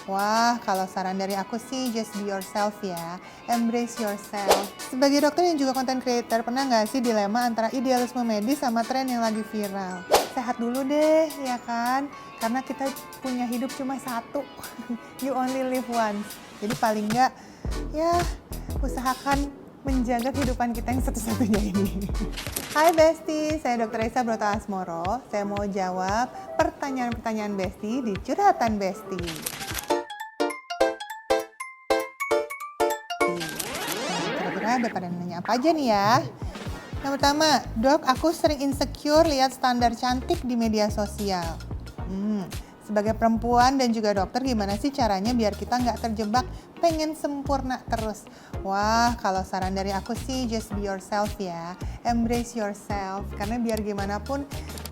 Wah, kalau saran dari aku sih just be yourself ya, embrace yourself. Sebagai dokter yang juga content creator, pernah nggak sih dilema antara idealisme medis sama tren yang lagi viral? Sehat dulu deh, ya kan? Karena kita punya hidup cuma satu, you only live once. Jadi paling nggak, ya usahakan menjaga kehidupan kita yang satu-satunya ini. Hai Besti, saya Dr. Esa Broto Asmoro. Saya mau jawab pertanyaan-pertanyaan Besti di Curhatan Besti. Kira-kira ada pada nanya apa aja nih ya? Yang pertama, dok, aku sering insecure lihat standar cantik di media sosial. Sebagai perempuan dan juga dokter, gimana sih caranya biar kita nggak terjebak pengen sempurna terus? Wah, kalau saran dari aku sih just be yourself ya, embrace yourself. Karena biar gimana pun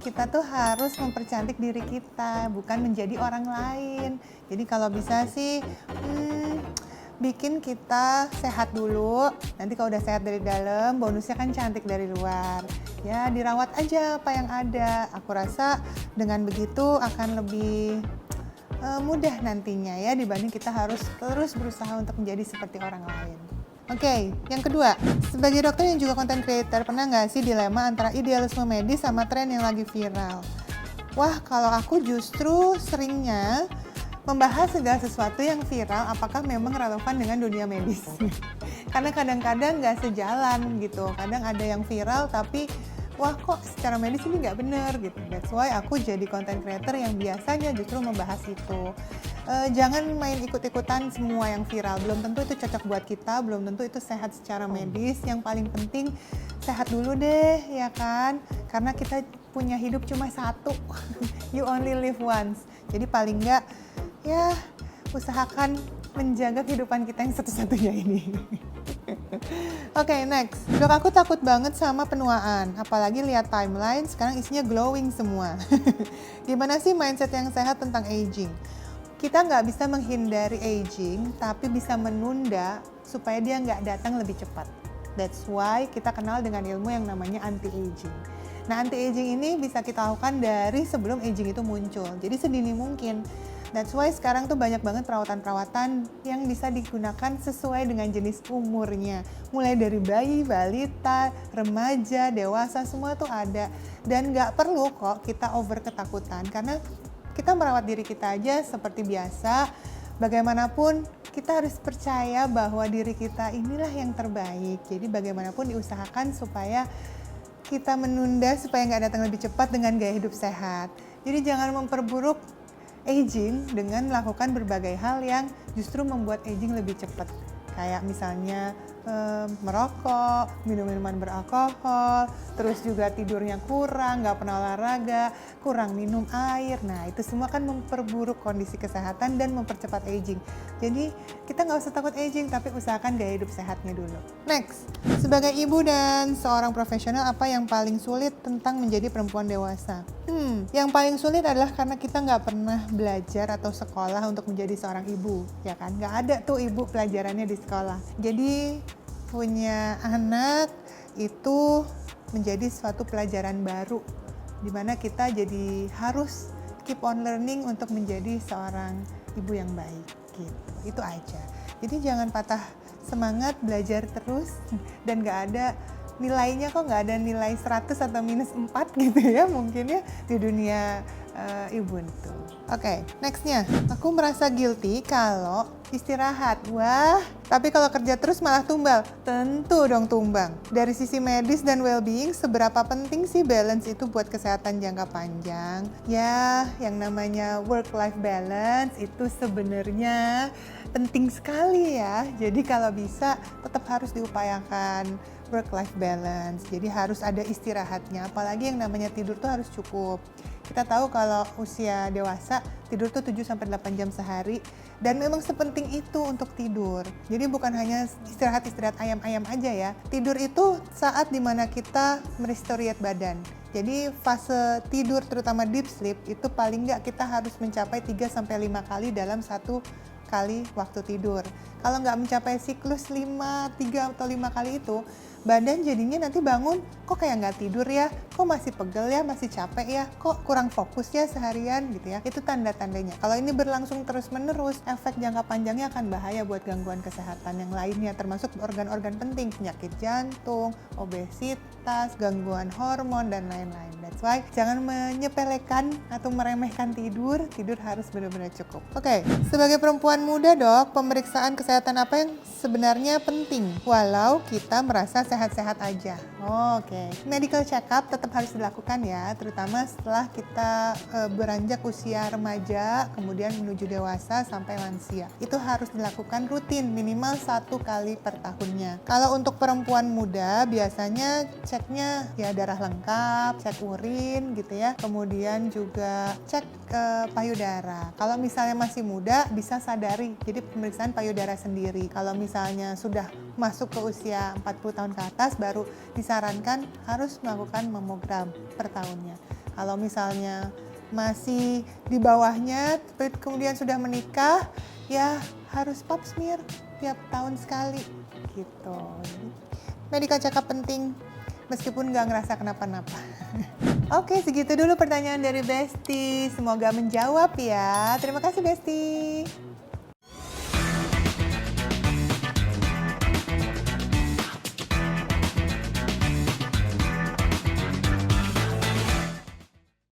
kita tuh harus mempercantik diri kita, bukan menjadi orang lain. Jadi kalau bisa sih, bikin kita sehat dulu, nanti kalau udah sehat dari dalam, bonusnya kan cantik dari luar. Ya, dirawat aja apa yang ada. Aku rasa dengan begitu akan lebih mudah nantinya ya, dibanding kita harus terus berusaha untuk menjadi seperti orang lain. Oke, yang kedua, sebagai dokter yang juga content creator, pernah nggak sih dilema antara idealisme medis sama tren yang lagi viral? Wah, kalau aku justru seringnya membahas segala sesuatu yang viral apakah memang relevan dengan dunia medis. Karena kadang-kadang nggak sejalan gitu. Kadang ada yang viral tapi wah kok secara medis ini nggak bener gitu. That's why aku jadi content creator yang biasanya justru membahas itu. Jangan main ikut-ikutan semua yang viral. Belum tentu itu cocok buat kita, belum tentu itu sehat secara medis. Yang paling penting sehat dulu deh, ya kan? Karena kita punya hidup cuma satu. You only live once. Jadi paling nggak, ya usahakan menjaga kehidupan kita yang satu-satunya ini. Oke, next. Dok, aku takut banget sama penuaan. Apalagi lihat timeline, sekarang isinya glowing semua. Gimana sih mindset yang sehat tentang aging? Kita nggak bisa menghindari aging, tapi bisa menunda supaya dia nggak datang lebih cepat. That's why kita kenal dengan ilmu yang namanya anti-aging. Nah, anti-aging ini bisa kita lakukan dari sebelum aging itu muncul. Jadi sedini mungkin. That's why sekarang tuh banyak banget perawatan-perawatan yang bisa digunakan sesuai dengan jenis umurnya. Mulai dari bayi, balita, remaja, dewasa, semua tuh ada. Dan nggak perlu kok kita over ketakutan, karena kita merawat diri kita aja seperti biasa. Bagaimanapun kita harus percaya bahwa diri kita inilah yang terbaik. Jadi bagaimanapun diusahakan supaya kita menunda supaya nggak datang lebih cepat dengan gaya hidup sehat. Jadi jangan memperburuk aging dengan melakukan berbagai hal yang justru membuat aging lebih cepat. Kayak misalnya merokok, minum minuman beralkohol, terus juga tidurnya kurang, nggak pernah olahraga, kurang minum air. Nah, itu semua kan memperburuk kondisi kesehatan dan mempercepat aging. Jadi kita nggak usah takut aging, tapi usahakan gaya hidup sehatnya dulu. Next, sebagai ibu dan seorang profesional, apa yang paling sulit tentang menjadi perempuan dewasa? Yang paling sulit adalah karena kita nggak pernah belajar atau sekolah untuk menjadi seorang ibu, ya kan? Nggak ada tuh ibu pelajarannya di sekolah. Jadi punya anak itu menjadi suatu pelajaran baru, di mana kita jadi harus keep on learning untuk menjadi seorang ibu yang baik, gitu. Itu aja. Jadi jangan patah semangat, belajar terus, dan nggak ada nilainya, kok nggak ada nilai 100 atau minus 4 gitu ya mungkin ya di dunia Ubuntu. Oke, nextnya, aku merasa guilty kalau istirahat. Wah, tapi kalau kerja terus malah tumbal. Tentu dong tumbang. Dari sisi medis dan well-being, seberapa penting sih balance itu buat kesehatan jangka panjang? Ya, yang namanya work-life balance itu sebenarnya penting sekali ya. Jadi kalau bisa tetap harus diupayakan work-life balance. Jadi harus ada istirahatnya. Apalagi yang namanya tidur tuh harus cukup. Kita tahu kalau usia dewasa tidur tuh 7-8 jam sehari, dan memang sepenting itu untuk tidur. Jadi bukan hanya istirahat ayam-ayam aja ya. Tidur itu saat dimana kita merestoriate badan. Jadi fase tidur terutama deep sleep itu paling nggak kita harus mencapai 3-5 kali dalam satu kali waktu tidur. Kalau nggak mencapai siklus 3 atau 5 kali itu, badan jadinya nanti bangun, kok kayak nggak tidur ya, kok masih pegel ya, masih capek ya, kok kurang fokus ya seharian gitu ya. Itu tanda-tandanya. Kalau ini berlangsung terus-menerus, efek jangka panjangnya akan bahaya buat gangguan kesehatan yang lainnya, termasuk organ-organ penting, penyakit jantung, obesitas, gangguan hormon, dan lain-lain. That's why jangan menyepelekan atau meremehkan tidur harus benar-benar cukup. Oke, sebagai perempuan muda dok, pemeriksaan kesehatan apa yang sebenarnya penting walau kita merasa sehat-sehat aja? Oke, medical check up tetap harus dilakukan ya, terutama setelah kita beranjak usia remaja, kemudian menuju dewasa sampai lansia. Itu harus dilakukan rutin, minimal 1 kali per tahunnya. Kalau untuk perempuan muda, biasanya ceknya ya darah lengkap, cek urin gitu ya, kemudian juga cek payudara. Kalau misalnya masih muda, bisa sadari, jadi pemeriksaan payudara sendiri. Kalau misalnya sudah masuk ke usia 40 tahun ke atas, baru disarankan harus melakukan mamogram per tahunnya. Kalau misalnya masih di bawahnya, kemudian sudah menikah, ya harus pap smear tiap tahun sekali gitu. Medical check up penting, meskipun nggak ngerasa kenapa-napa. Oke, segitu dulu pertanyaan dari Besti. Semoga menjawab ya. Terima kasih Besti.